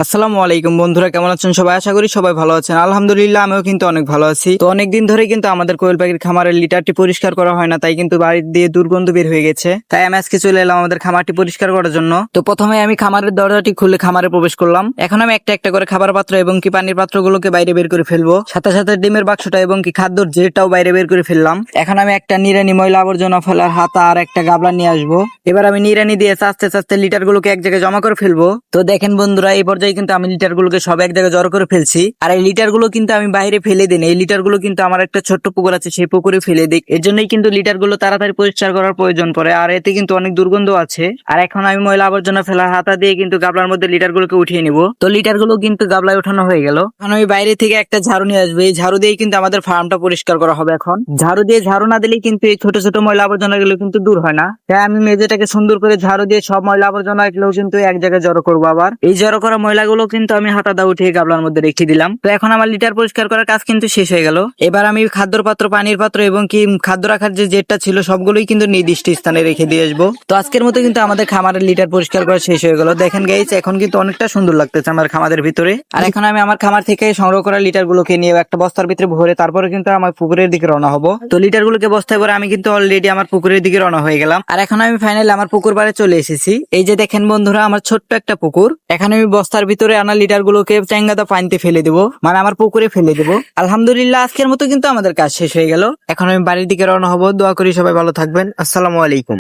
আসসালামু আলাইকুম বন্ধুরা, কেমন আছেন সবাই? আশা করি সবাই ভালো আছেন। আলহামদুলিল্লাহ, আমিও কিন্তু অনেক ভালো আছি। তো অনেকদিন ধরে কিন্তু আমাদের কোয়েল পাখির খামারের লিটারটি পরিষ্কার করা হয় না, তাই কিন্তু বাড়ি দিয়ে দুর্গন্ধ বের হয়ে গেছে। তাই আমি আজকে চলে এলাম আমাদের খামারটি পরিষ্কার করার জন্য। তো প্রথমে আমি খামারের দরজাটি খুলে খামারে প্রবেশ করলাম। এখন আমি একটা একটা করে খাবার পাত্র এবং কি পানির পাত্রগুলোকে বাইরে বের করে ফেলবো, সাথে সাথে ডিমের বাক্সটা এবং কি খাদ্যর জেটাও বাইরে বের করে ফেললাম। এখন আমি একটা নিড়ানি ময়লা আবর্জনা ফেলার হাতা আর একটা গাবলা নিয়ে আসবো। এবার আমি নিড়ানি দিয়ে আস্তে আস্তে লিটার গুলোকে এক জায়গায় জমা করে ফেলবো। তো দেখেন বন্ধুরা, এই পর্যায়ে কিন্তু আমি লিটার গুলোকে সব এক জায়গায় জড়ো করে ফেলছি। আর এই লিটার গুলো কিন্তু আমি বাইরে ফেলে দিই না। এই লিটার গুলো কিন্তু আমার একটা ছোট্ট পুকুর আছে, সেই পুকুরে ফেলে দিই। এর জন্যই কিন্তু লিটার গুলো তাড়াতাড়ি পরিষ্কার করার প্রয়োজন পড়ে। আর এতে কিন্তু অনেক দুর্গন্ধ আছে। আর এখন আমি ময়লা আবর্জনা ফেলার হাতা দিয়ে কিন্তু গাবলার মধ্যে লিটার গুলোকে উঠিয়ে নিব। তো লিটার গুলো কিন্তু গাবলায় উঠানো হয়ে গেল। এখন আমি বাইরে থেকে একটা ঝাড়ু নিয়ে আসবো। এই ঝাড়ু দিয়ে কিন্তু আমাদের ফার্মটা পরিষ্কার করা হবে। এখন ঝাড়ু না দিলে কিন্তু এই ছোট ছোট ময়লা আবর্জনা গুলো কিন্তু দূর হয় না। তাই আমি মেঝেটাকে সুন্দর করে ঝাড়ু দিয়ে সব ময়লা আবর্জনা গুলো কিন্তু এক জায়গায় জড়ো করবো। আবার এই জড়ো করা ময়লাগুলো কিন্তু আমি হাতা দা উঠিয়ে গাবলার মধ্যে রেখে দিলাম। তো এখন আমার লিটার পরিষ্কার করার কাজ কিন্তু শেষ হয়ে গেল। এবার আমি খাদ্যর পাত্র, পানির পাত্র এবং কি খাদ্য রাখার যে জেটটা ছিল সবগুলোই কিন্তু নির্দিষ্ট স্থানে রেখে দিয়ে আসবো। তো আজকের মতো কিন্তু আমাদের খামারের লিটার পরিষ্কার করা শেষ হয়ে গেল। দেখেন গাইস, এখন কিন্তু অনেকটা সুন্দর লাগতেছে আমার খামারের ভিতরে। আর এখন আমি আমার খামার থেকে সংগ্রহ করা লিটার গুলোকে নিয়ে একটা বস্তার ভিতরে ভরে তারপরে কিন্তু আমার পুকুরের দিকে রওনা হবো। তো লিটার গুলোকে বস্তায় ভরে আমি কিন্তু অলরেডি আমার পুকুরের দিকে রওনা হয়ে গেলাম। আর এখন আমি ফাইনালি আমার পুকুর পাড়ে চলে এসেছি। এই যে দেখেন বন্ধুরা, আমার ছোট্ট একটা পুকুর। এখানে আমি বস্তার ভিতরে আনা লিটার গুলোকে চেঙ্গাদা পানিতে ফেলে দেবো, মানে আমার পুকুরে ফেলে দেবো। আলহামদুলিল্লাহ, আজকের মতো কিন্তু আমাদের কাজ শেষ হয়ে গেল। এখন আমি বাড়ির দিকে রওনা হবো। দোয়া করি সবাই ভালো থাকবেন। আসসালামু আলাইকুম।